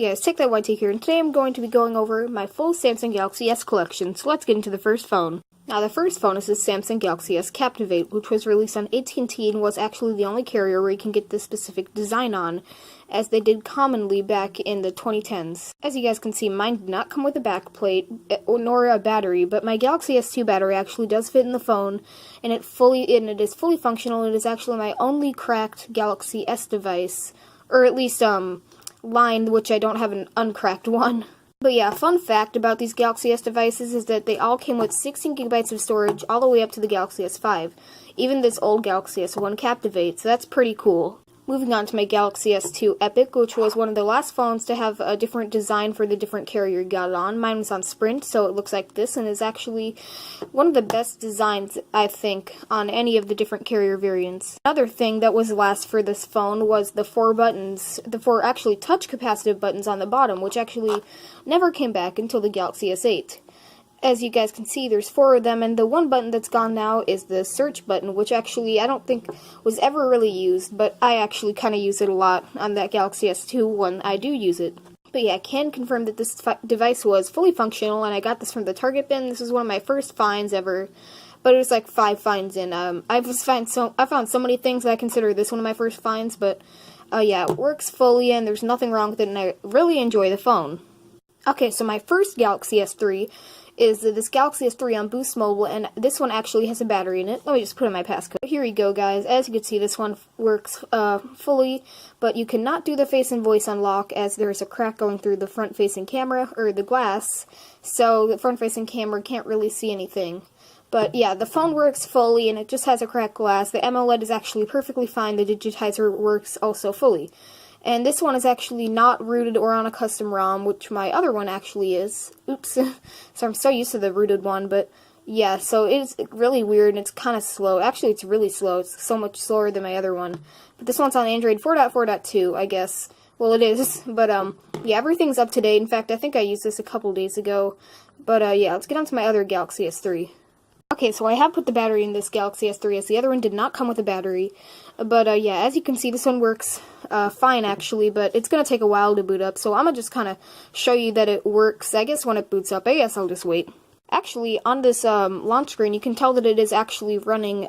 guys, TechThatYT here, and today I'm going to be going over my full Samsung Galaxy S collection, so let's get into the first phone. Now, the first phone is the Samsung Galaxy S Captivate, which was released on AT&T and was actually the only carrier where you can get this specific design on, as they did commonly back in the 2010s. As you guys can see, mine did not come with a backplate, nor a battery, but my Galaxy S2 battery actually does fit in the phone, and it is fully functional. It is actually my only cracked Galaxy S device, or at least, line, which I don't have an uncracked one. But yeah, fun fact about these Galaxy S devices is that they all came with 16 gigabytes of storage all the way up to the Galaxy S5. Even this old Galaxy S1 Captivate, so that's pretty cool. Moving on to my Galaxy S2 Epic, which was one of the last phones to have a different design for the different carrier you got it on. Mine was on Sprint, so it looks like this, and is actually one of the best designs, I think, on any of the different carrier variants. Another thing that was last for this phone was the four actually touch capacitive buttons on the bottom, which actually never came back until the Galaxy S8. As you guys can see, there's 4 of them, and the one button that's gone now is the search button, which actually I don't think was ever really used, but I actually kind of use it a lot on that Galaxy S2 when I do use it. But yeah, I can confirm that this device was fully functional, and I got this from the Target bin. This was one of my first finds ever, but it was like 5 finds in. I found so many things that I consider this one of my first finds, but yeah, it works fully, and there's nothing wrong with it, and I really enjoy the phone. Okay, so my first Galaxy S3 is this Galaxy S3 on Boost Mobile, and this one actually has a battery in it. Let me just put in my passcode. Here we go, guys. As you can see, this one works fully, but you cannot do the face and voice unlock as there's a crack going through the front-facing camera, or the glass, so the front-facing camera can't really see anything. But yeah, the phone works fully, and it just has a cracked glass. The AMOLED is actually perfectly fine. The digitizer works also fully. And this one is actually not rooted or on a custom ROM, which my other one actually is. Oops. So I'm so used to the rooted one, but yeah, so it's really weird and it's kind of slow. Actually, it's really slow. It's so much slower than my other one. But this one's on Android 4.4.2, I guess. Well, it is, but yeah, everything's up to date. In fact, I think I used this a couple days ago. But yeah, let's get on to my other Galaxy S3. Okay, so I have put the battery in this Galaxy S3, as the other one did not come with a battery. But yeah, as you can see, this one works fine, actually, but it's going to take a while to boot up, so I'm going to just kind of show you that it works, I guess, when it boots up. I guess I'll just wait. Actually, on this launch screen, you can tell that it is actually running,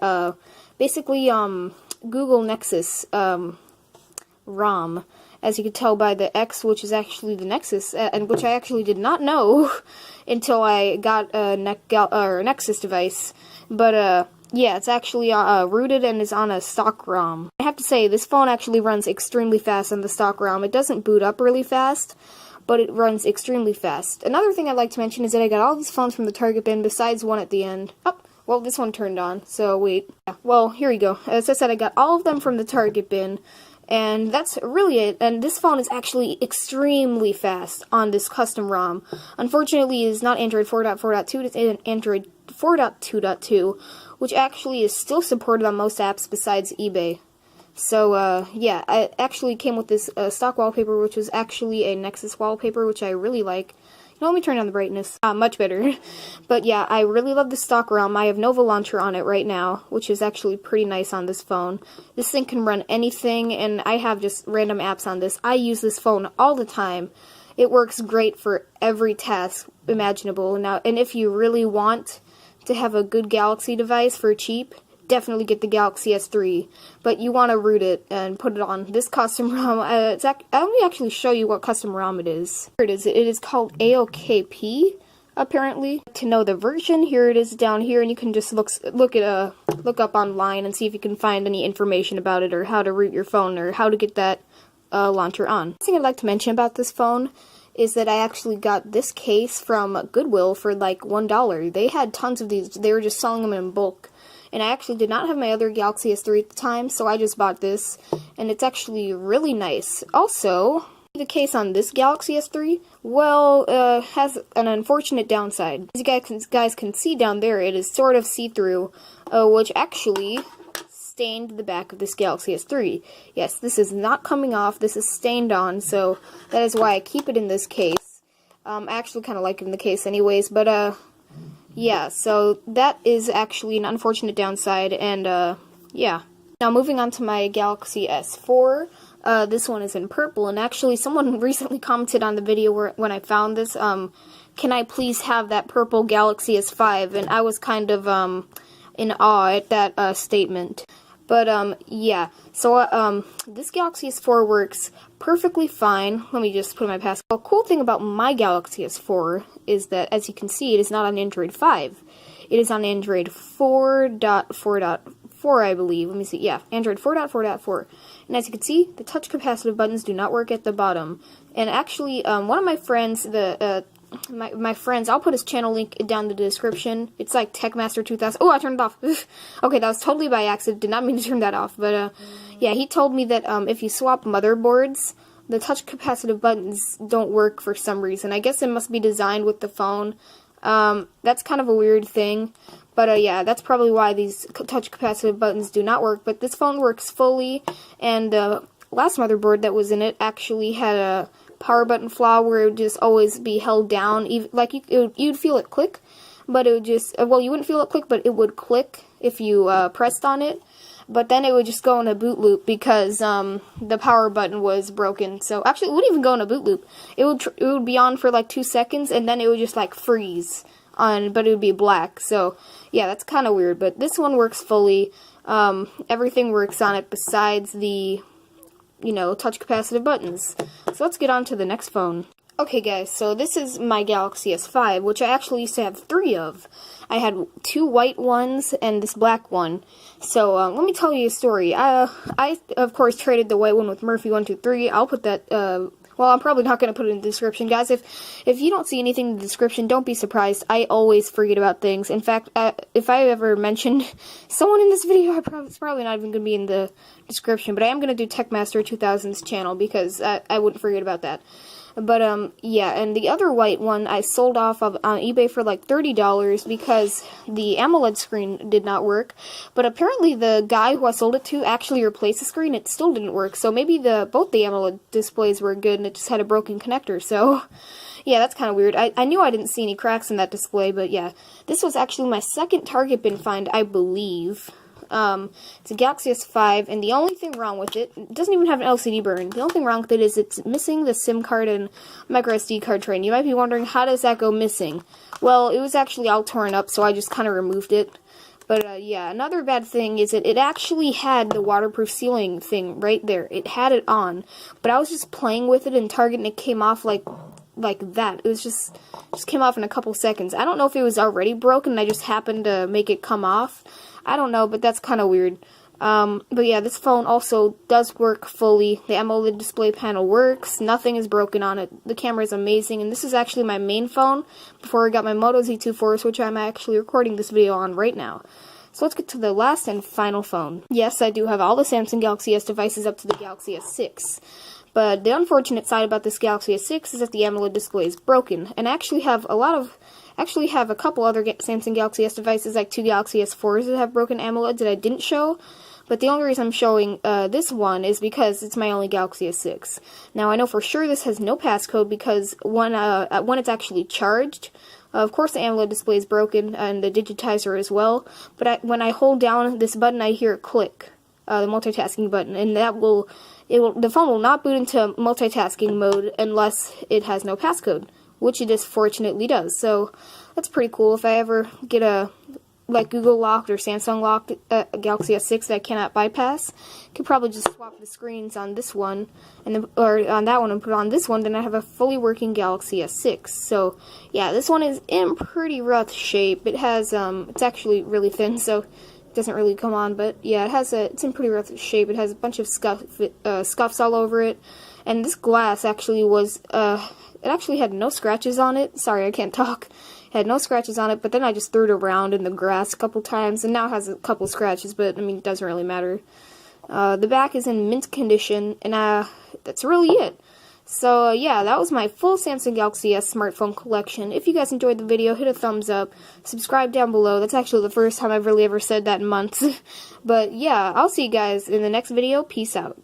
basically, Google Nexus ROM, as you can tell by the X, which is actually the Nexus, and which I actually did not know until I got a Nexus device. But yeah, it's actually rooted and is on a stock ROM. I have to say, this phone actually runs extremely fast on the stock ROM. It doesn't boot up really fast, but it runs extremely fast. Another thing I'd like to mention is that I got all these phones from the Target bin, besides one at the end. Oh, well, this one turned on, so wait. Yeah, well, here we go. As I said, I got all of them from the Target bin. And that's really it, and this phone is actually extremely fast on this custom ROM. Unfortunately, it is not Android 4.4.2, it's Android 4.2.2, which actually is still supported on most apps besides eBay. So, yeah, it actually came with this stock wallpaper, which was actually a Nexus wallpaper, which I really like. Let me turn down the brightness. Much better. But yeah, I really love the stock ROM. I have Nova Launcher on it right now, which is actually pretty nice on this phone. This thing can run anything, and I have just random apps on this. I use this phone all the time. It works great for every task imaginable. Now, and if you really want to have a good Galaxy device for cheap, definitely get the Galaxy S3, but you want to root it and put it on this custom ROM. Let me actually show you what custom ROM it is. Here it is. It is called AOKP, apparently. To know the version, here it is down here, and you can just look up online and see if you can find any information about it, or how to root your phone, or how to get that launcher on. One thing I'd like to mention about this phone is that I actually got this case from Goodwill for like $1. They had tons of these. They were just selling them in bulk. And I actually did not have my other Galaxy S3 at the time, so I just bought this, and it's actually really nice. Also, the case on this Galaxy S3, well, has an unfortunate downside. As you guys can see down there, it is sort of see-through, which actually stained the back of this Galaxy S3. Yes, this is not coming off, this is stained on, so that is why I keep it in this case. I actually kind of like it in the case anyways, but, yeah, so that is actually an unfortunate downside, and, yeah. Now moving on to my Galaxy S4. This one is in purple, and actually someone recently commented on the video when I found this, can I please have that purple Galaxy S5? And I was kind of in awe at that statement. But yeah, so this Galaxy S4 works perfectly fine. Let me just put in my passcode. The cool thing about my Galaxy S4 is that, as you can see, it is not on Android 5. It is on Android 4.4.4, I believe. Let me see. Yeah, Android 4.4.4. And as you can see, the touch capacitive buttons do not work at the bottom. And actually, one of my friends, my friends, I'll put his channel link down in the description. It's like Techmaster 2000. Oh, I turned it off. Okay, that was totally by accident. Did not mean to turn that off. But yeah, he told me that if you swap motherboards, the touch capacitive buttons don't work for some reason. I guess it must be designed with the phone. That's kind of a weird thing. But yeah, that's probably why these touch capacitive buttons do not work. But this phone works fully, and the last motherboard that was in it actually had a power button flaw where it would just always be held down. Even, like you'd feel it click, but it would just, well, you wouldn't feel it click, but it would click if you pressed on it. But then it would just go in a boot loop because the power button was broken. So actually, it wouldn't even go in a boot loop. It would be on for like 2 seconds, and then it would just like freeze on, but it would be black. So yeah, that's kind of weird. But this one works fully. Everything works on it besides the, you know, touch capacitive buttons. So let's get on to the next phone. Okay guys, so this is my Galaxy S5, which I actually used to have 3 of. I had 2 white ones and this black one. So let me tell you a story. I of course traded the white one with Murphy123. I'll put that, well, I'm probably not going to put it in the description. Guys, if you don't see anything in the description, don't be surprised. I always forget about things. In fact, if I ever mentioned someone in this video, it's probably not even going to be in the description. But I am going to do Techmaster 2000's channel because I wouldn't forget about that. But, yeah, and the other white one I sold off on eBay for like $30 because the AMOLED screen did not work. But apparently the guy who I sold it to actually replaced the screen. It still didn't work. So maybe both the AMOLED displays were good and it just had a broken connector. So, yeah, that's kind of weird. I knew I didn't see any cracks in that display, but yeah. This was actually my second Target bin find, I believe. It's a Galaxy S5, and the only thing wrong with it doesn't even have an LCD burn. The only thing wrong with it is it's missing the SIM card and microSD card tray. And you might be wondering, how does that go missing? Well, it was actually all torn up, so I just kind of removed it. But, yeah, another bad thing is that it actually had the waterproof sealing thing right there. It had it on, but I was just playing with it in Target, and it came off like that. It was just came off in a couple seconds. I don't know if it was already broken and I just happened to make it come off. I don't know, but that's kind of weird. But yeah, this phone also does work fully. The AMOLED display panel works. Nothing is broken on it. The camera is amazing, and this is actually my main phone before I got my Moto Z2 Force, which I'm actually recording this video on right now. So let's get to the last and final phone. Yes, I do have all the Samsung Galaxy S devices up to the Galaxy S6. But the unfortunate side about this Galaxy S6 is that the AMOLED display is broken, and I actually have a couple other Samsung Galaxy S devices, like 2 Galaxy S4s that have broken AMOLEDs that I didn't show. But the only reason I'm showing this one is because it's my only Galaxy S6. Now, I know for sure this has no passcode because when it's actually charged, of course the AMOLED display is broken and the digitizer as well. But when I hold down this button, I hear it click, the multitasking button, and the phone will not boot into multitasking mode unless it has no passcode, which it just fortunately does. So that's pretty cool. If I ever get a Google locked or Samsung locked Galaxy S6 that I cannot bypass, I could probably just swap the screens on this one or on that one and put it on this one. Then I have a fully working Galaxy S6. So yeah, this one is in pretty rough shape. It has it's actually really thin, so doesn't really come on, but yeah, it's in pretty rough shape. It has a bunch of scuffs all over it, and this glass actually was it actually had no scratches on it. Sorry, I can't talk. It had no scratches on it, but then I just threw it around in the grass a couple times, and now it has a couple scratches, but I mean, it doesn't really matter. The back is in mint condition, and that's really it. So, yeah, that was my full Samsung Galaxy S smartphone collection. If you guys enjoyed the video, hit a thumbs up, subscribe down below. That's actually the first time I've really ever said that in months. But, yeah, I'll see you guys in the next video. Peace out.